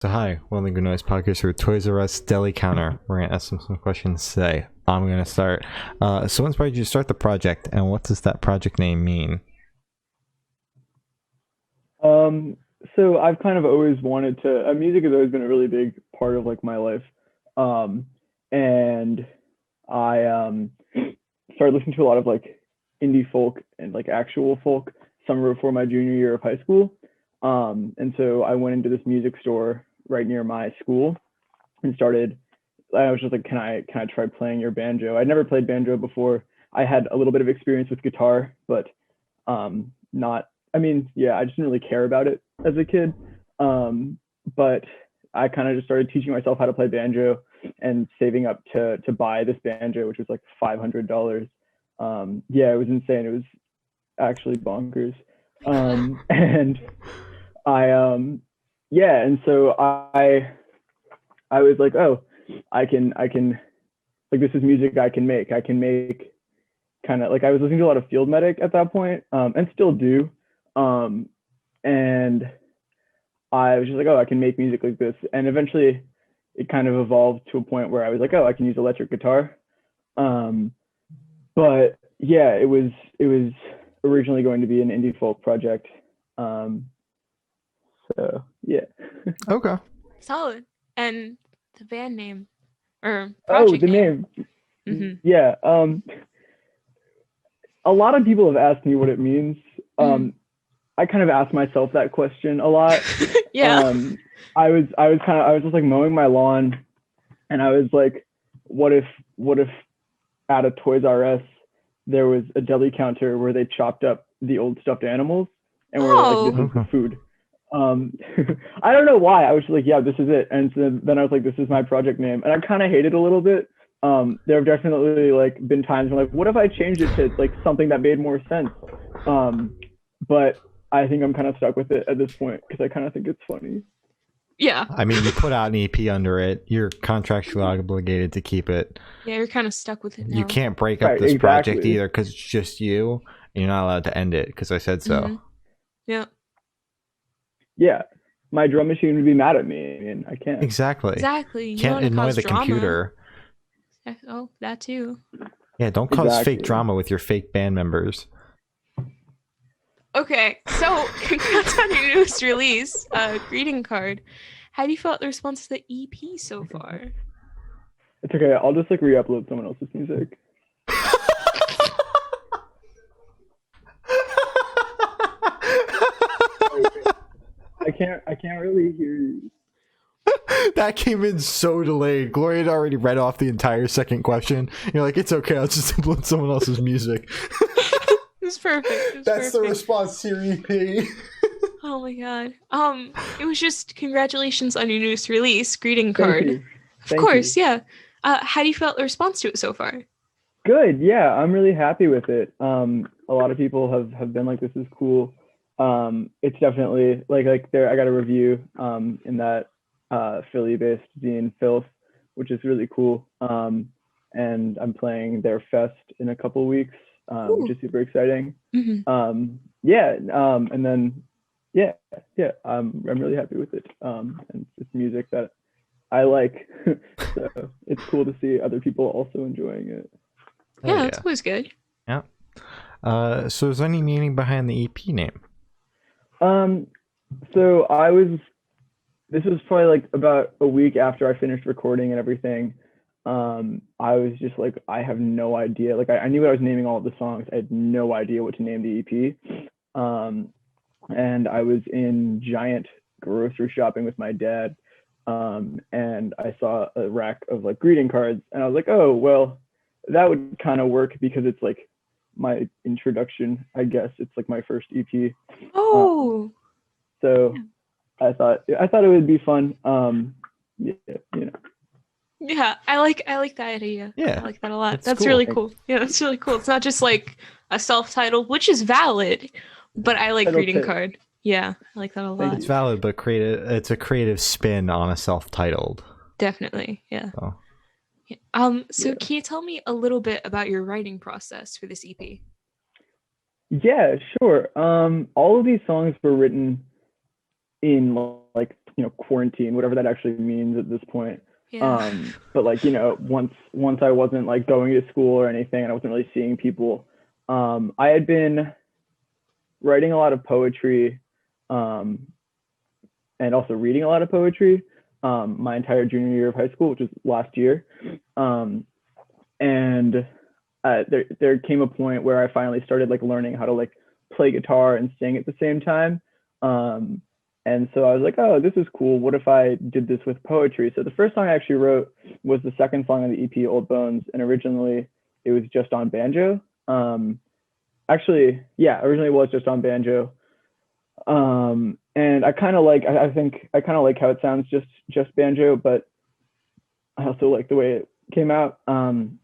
So hi, welcome to Noise Podcast for Toys R Us Deli Counter. We're gonna ask them some questions today. I'm gonna start. So what inspired you to start the project, and what does that project name mean? So I've kind of always wanted to, music has always been a really big part of like my life. Um, and I started listening to a lot of like indie folk and like actual folk summer before my junior year of high school. And so I went into this music store right near my school and started, I was just like, can I try playing your banjo? I'd never played banjo before. I had a little bit of experience with guitar, but not, yeah, I just didn't really care about it as a kid. But I kind of just started teaching myself how to play banjo and saving up to buy this banjo, which was like $500. Yeah, it was insane. It was actually bonkers. And yeah, and so I was like, oh, I can like, this is music I can make. I can make kind of like, I was listening to a lot of Field Medic at that point, and still do. Um, and I was just like, oh, I can make music like this. And eventually it kind of evolved to a point where I was like, oh, I can use electric guitar. Um, but yeah, it was originally going to be an indie folk project. Um, so yeah. Okay. Solid. And the band name or Oh, project the name. name. Mm-hmm. Yeah. A lot of people have asked me what it means. I kind of asked myself that question a lot. Yeah. I was just like mowing my lawn, and I was like, what if at a Toys R Us there was a deli counter where they chopped up the old stuffed animals and were like, this is the food. I don't know why. I was just like, yeah, this is it. And so then I was like, this is my project name, and I kind of hate it a little bit. There have definitely like been times when like, what if I changed it to like something that made more sense? But I think I'm kind of stuck with it at this point because I kind of think it's funny. Yeah. I mean, you put out an EP under it. You're contractually obligated to keep it. Yeah, you're kind of stuck with it now. You can't break up this project either because it's just you, and you're not allowed to end it because I said so. Mm-hmm. Yeah. Yeah. My drum machine would be mad at me. I mean, I can't. Exactly. You can't annoy the computer. Oh, that too. Yeah, don't cause fake drama with your fake band members. Okay, so congrats on your newest release, greeting card. How do you felt the response to the EP so far? It's okay. I'll just like re-upload someone else's music. I can't really hear you. That came in so delayed. Gloria had already read off the entire second question. You're like, it's okay, I'll just upload someone else's music. It's perfect. That's the response to your EP. Oh my god. It was just congratulations on your newest release, greeting card. Thank you. Of course, yeah. How do you felt the response to it so far? Good, yeah. I'm really happy with it. A lot of people have been like, this is cool. It's definitely like there I got a review in that Philly-based zine Filth, which is really cool. And I'm playing their fest in a couple weeks. Which is super exciting. Mm-hmm. And then I'm really happy with it. And it's music that I like, so it's cool to see other people also enjoying it. Yeah, it's always good. Yeah. So is there any meaning behind the EP name? So this was probably like about a week after I finished recording and everything. I was just like, I have no idea. Like I knew I was naming all of the songs. I had no idea what to name the EP. And I was in Giant grocery shopping with my dad. And I saw a rack of like greeting cards, and I was like, oh, well, that would kind of work because it's like my introduction, I guess. It's like my first EP. Oh. So I thought it would be fun. Yeah, you know. Yeah, I like that idea. Yeah, I like that a lot. That's cool. really cool. Yeah, that's really cool. It's not just like a self-titled, which is valid, but I like greeting card. Yeah, I like that a lot. It's valid, but it's a creative spin on a self-titled. Definitely, yeah. So, So can you tell me a little bit about your writing process for this EP? Yeah, sure. All of these songs were written in like quarantine, whatever that actually means at this point. Yeah. But like, once I wasn't like going to school or anything, and I wasn't really seeing people, I had been writing a lot of poetry, and also reading a lot of poetry, my entire junior year of high school, which was last year. And there came a point where I finally started like learning how to like play guitar and sing at the same time. And so I was like, oh, this is cool. What if I did this with poetry? So the first song I actually wrote was the second song on the EP, Old Bones. And originally it was just on banjo. Originally it was just on banjo. And I kind of like, I think I kind of like how it sounds just banjo, but I also like the way it came out. And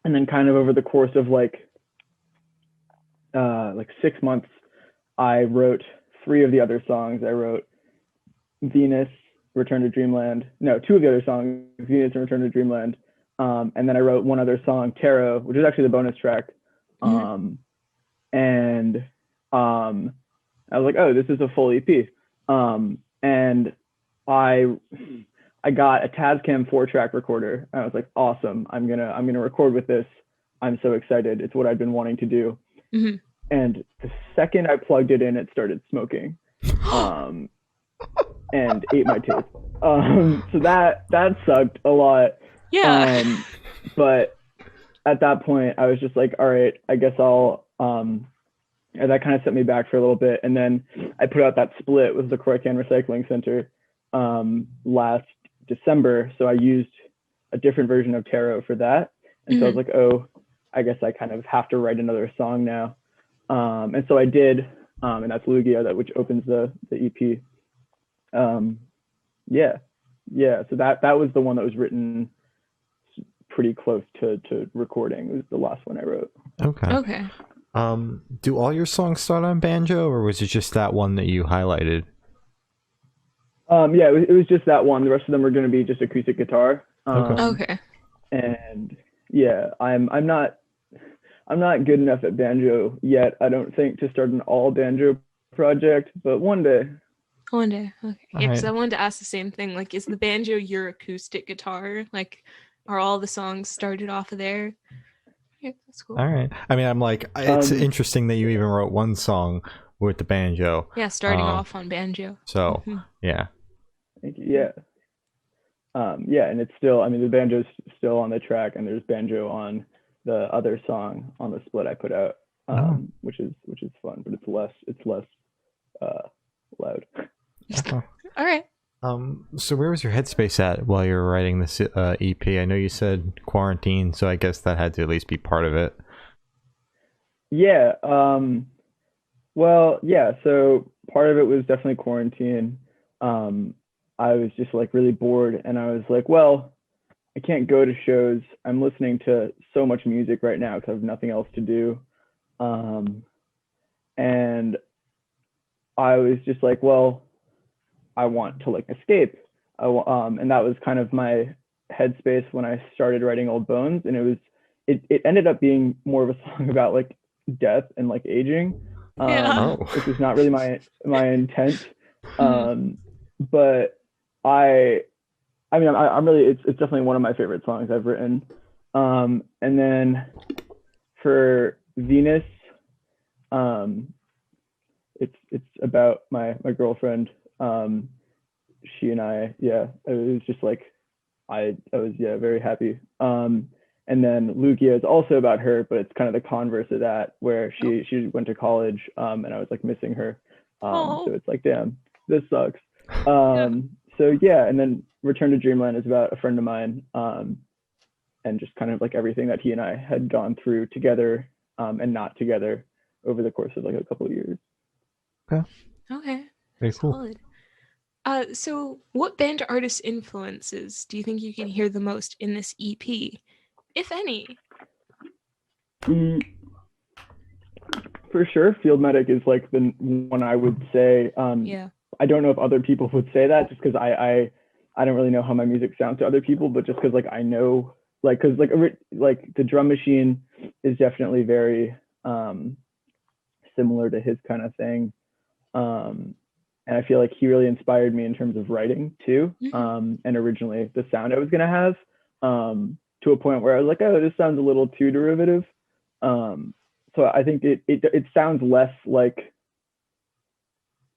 then kind of over the course of like 6 months, I wrote 3 of the other songs. I wrote Venus, Return to Dreamland. No, 2 of the other songs, Venus and Return to Dreamland. And then I wrote one other song, Tarot, which is actually the bonus track. And I was like, oh, this is a full EP. And I got a Tascam 4-track recorder. And I was like, awesome. I'm gonna record with this. I'm so excited. It's what I've been wanting to do. Mm-hmm. And the second I plugged it in, it started smoking, and ate my tape. So that sucked a lot. Yeah. But at that point, I was just like, all right, I guess I'll. And that kind of set me back for a little bit. And then I put out that split with the Croycan Recycling Center last December. So I used a different version of Tarot for that. And so I was like, oh, I guess I kind of have to write another song now. And so I did, and that's Lugia, which opens the EP. So that was the one that was written pretty close to recording. It was the last one I wrote. Okay. Do all your songs start on banjo, or was it just that one that you highlighted? It was just that one. The rest of them are going to be just acoustic guitar. Okay. And yeah, I'm not good enough at banjo yet, I don't think, to start an all banjo project, but one day. Okay. Yeah, because Right. I wanted to ask the same thing. Like, is the banjo your acoustic guitar? Like, are all the songs started off of there? Yeah, that's cool. All right. I mean, I'm like, it's interesting that you even wrote one song with the banjo. Yeah, starting off on banjo. So, yeah. Thank you. Yeah. And it's still, I mean, the banjo's still on the track, and there's banjo on the other song on the split I put out, which is fun, but it's less loud. All right. So where was your headspace at while you were writing this EP? I know you said quarantine, so I guess that had to at least be part of it. Yeah. So part of it was definitely quarantine. I was just like really bored, and I was like, well, I can't go to shows. I'm listening to so much music right now because I have nothing else to do. And I was just like, well, I want to like escape. And that was kind of my headspace when I started writing Old Bones. And it ended up being more of a song about like death and like aging, which was not really my intent. But I'm really, it's definitely one of my favorite songs I've written. And then for Venus, it's about my girlfriend. She and I, it was just like, I was very happy. And then Lugia is also about her, but it's kind of the converse of that, where she went to college, and I was like missing her. So it's like, damn, this sucks. And then Return to Dreamland is about a friend of mine, and just kind of like everything that he and I had gone through together, and not together over the course of like a couple of years. Okay. Very cool. Solid. So what band artist influences do you think you can hear the most in this EP, if any? For sure, Field Medic is like the one I would say. I don't know if other people would say that, just because I don't really know how my music sounds to other people, but just because like I know, like, because like the drum machine is definitely very similar to his kind of thing. and I feel like he really inspired me in terms of writing too. Mhm. And originally the sound I was gonna have, to a point where I was like, oh, this sounds a little too derivative. So I think it sounds less like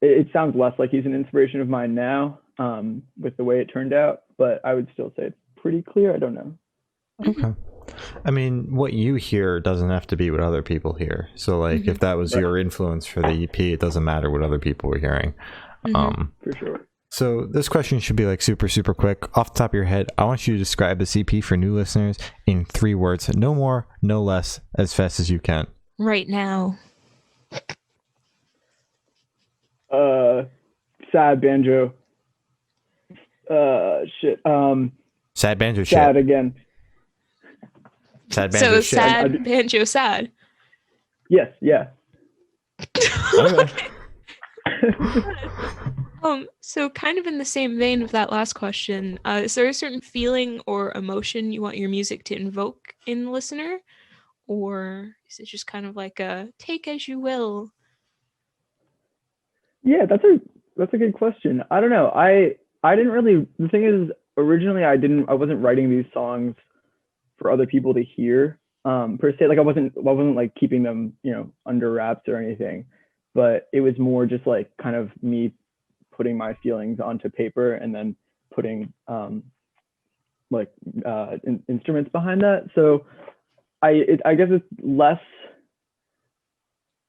it sounds less like he's an inspiration of mine now, with the way it turned out. But I would still say it's pretty clear. I don't know. Okay. I mean, what you hear doesn't have to be what other people hear. So, like, if that was Right. your influence for the EP, it doesn't matter what other people were hearing. For sure. So this question should be like super, super quick. Off the top of your head, I want you to describe the EP for new listeners in 3 words. No more, no less, as fast as you can. Right now. Sad banjo. Shit. Sad banjo shit. Sad again. Sad banjo So shit. sad, banjo, sad. Yes. Yeah. Okay. So kind of in the same vein of that last question, is there a certain feeling or emotion you want your music to invoke in the listener? Or is it just kind of like a take as you will? Yeah, that's a good question. I don't know. I didn't really. The thing is, originally I wasn't writing these songs for other people to hear, per se. Like I wasn't like keeping them, under wraps or anything. But it was more just like kind of me putting my feelings onto paper and then putting instruments behind that. So I guess it's less.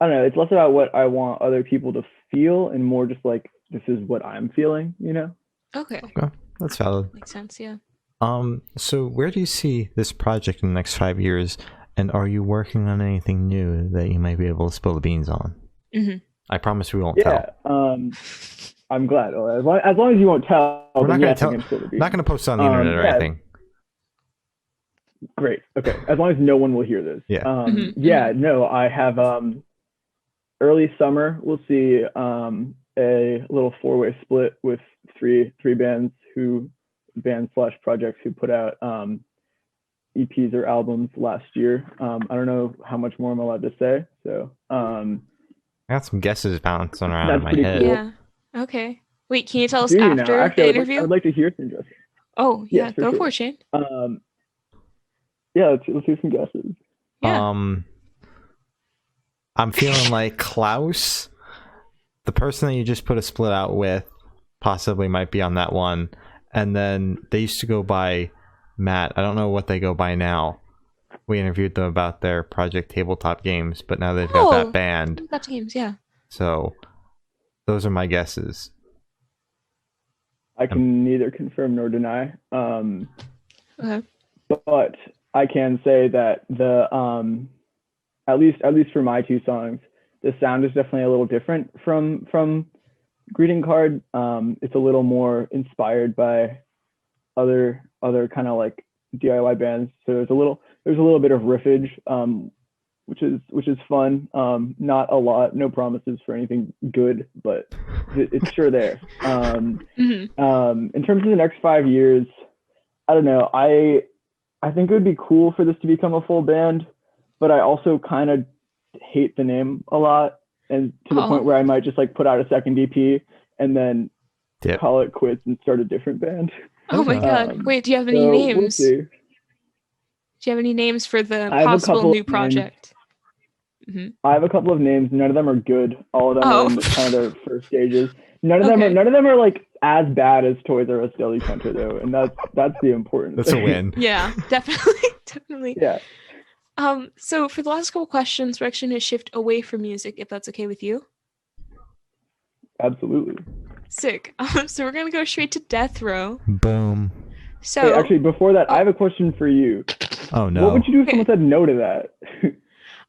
I don't know. It's less about what I want other people to feel and more just like this is what I'm feeling. Okay. Okay, that's valid. Makes sense, yeah. So where do you see this project in the next 5 years, and are you working on anything new that you might be able to spill the beans on? Mm-hmm. I promise we won't Yeah. tell. I'm glad. As long as you won't tell. We're not then going yes, to I tell. can spill the beans. Not going to post it on the internet or yeah. anything. Great. Okay. As long as no one will hear this. Yeah. Yeah. No, I have early summer. We'll see a little 4-way split with three bands / projects who put out EPs or albums last year. I don't know how much more I'm allowed to say. So I got some guesses bouncing around That's in my pretty head. cool. Yeah. Okay. Wait, can you tell us do you now? after Actually, the I interview? would like to hear some guesses. Oh, yeah. Yes, for Go sure. for it, Shane. Yeah, let's hear some guesses. Yeah. I'm feeling like Klaus, the person that you just put a split out with, possibly might be on that one. And then they used to go by Matt. I don't know what they go by now. We interviewed them about their project Tabletop Games, but now they've got that band. That's games, yeah. So those are my guesses. I can neither confirm nor deny. Okay. But I can say that the at least for my 2 songs, the sound is definitely a little different from Greeting Card. It's a little more inspired by other kind of like DIY bands. So there's a little bit of riffage, which is fun. Not a lot, no promises for anything good, but it's sure there. In terms of the next 5 years, I don't know. I think it would be cool for this to become a full band, but I also kind of hate the name a lot, and to the point where I might just like put out a second EP and then call it quits and start a different band. Oh my god. Wait, do you have any names? We'll see. Do you have any names for the possible new project? I have a couple of names. None of them are good. All of them are in kind of their first stages. None of them are like as bad as Toys R Us Deli Counter though, and that's the important. That's thing. a win. Yeah, definitely. Yeah. So for the last couple questions, we're actually going to shift away from music, if that's okay with you. Absolutely. Sick. So we're going to go straight to Death Row. Boom. So hey, actually, before that, I have a question for you. Oh no. What would you do if someone said no to that?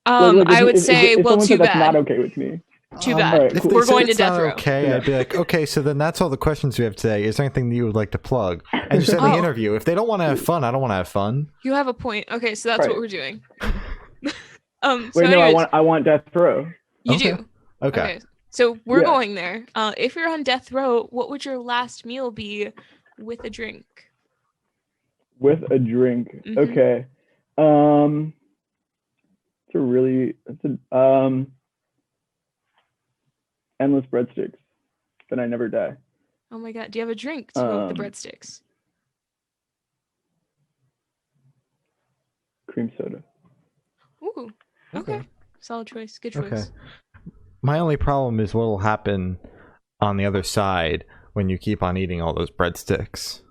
I would say, well, too bad. That's not okay with me. Too bad. Right, If cool. they We're said going to it's Death not Row. okay, I'd be like, okay, so then that's all the questions we have today. Is there anything that you would like to plug? And just end the interview. If they don't want to have fun, I don't want to have fun. You have a point. Okay, so that's what we're doing. Wait, no, I want Death Row. You do. Okay. So we're going there. If you're on Death Row, what would your last meal be with a drink? With a drink. Okay. Endless breadsticks. then I never die. Oh my god. Do you have a drink to evoke the Um, breadsticks? Cream soda. Ooh. Okay. Solid choice. Good choice. Okay. My only problem is what will happen on the other side when you keep on eating all those breadsticks.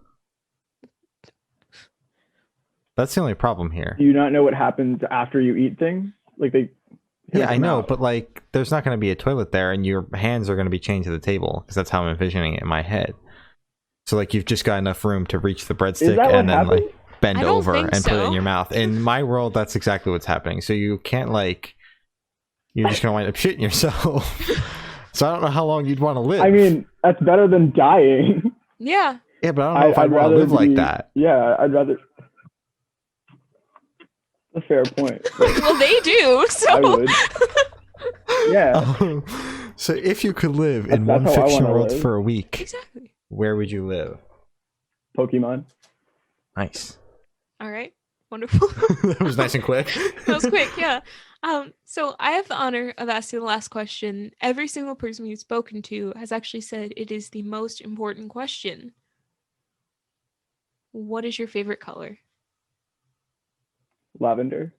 That's the only problem here. Do you not know what happens after you eat things? Like they. Yeah, I know, but like, there's not going to be a toilet there, and your hands are going to be chained to the table because that's how I'm envisioning it in my head. So like, you've just got enough room to reach the breadstick and then like bend over and put it in your mouth. In my world, that's exactly what's happening. So you can't like, you're just going to wind up shitting yourself. So I don't know how long you'd want to live. I mean, that's better than dying. Yeah. Yeah, but I don't know if I'd want to live like that. Yeah, I'd rather. A fair point. Well, they do. So. I would. Yeah. So if you could live in one fictional world for a week, exactly, where would you live? Pokemon. Nice. All right. Wonderful. That was nice and quick. That was quick, yeah. So I have the honor of asking the last question. Every single person we've spoken to has actually said it is the most important question. What is your favorite color? Lavender.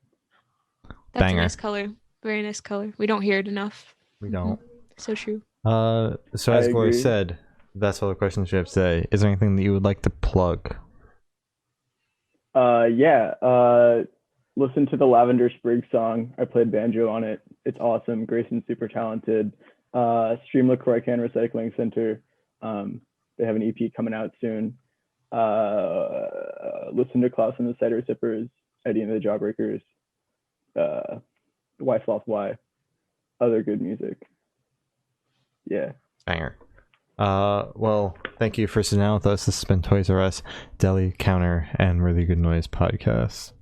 That's Banger. a nice color. Very nice color. We don't hear it enough. We don't. So true. So as Gloria said, that's all the questions we have today. Is there anything that you would like to plug? Yeah. Listen to the Lavender Sprig song. I played banjo on it. It's awesome. Grayson's super talented. Stream LaCroix Can Recycling Center. They have an EP coming out soon. Listen to Klaus and the Cider Sippers, Eddie and the Jawbreakers, Wife Lost Y, other good music. Yeah. Banger. Well, thank you for sitting down with us. This has been Toys R Us, Deli, Counter, and Really Good Noise podcast.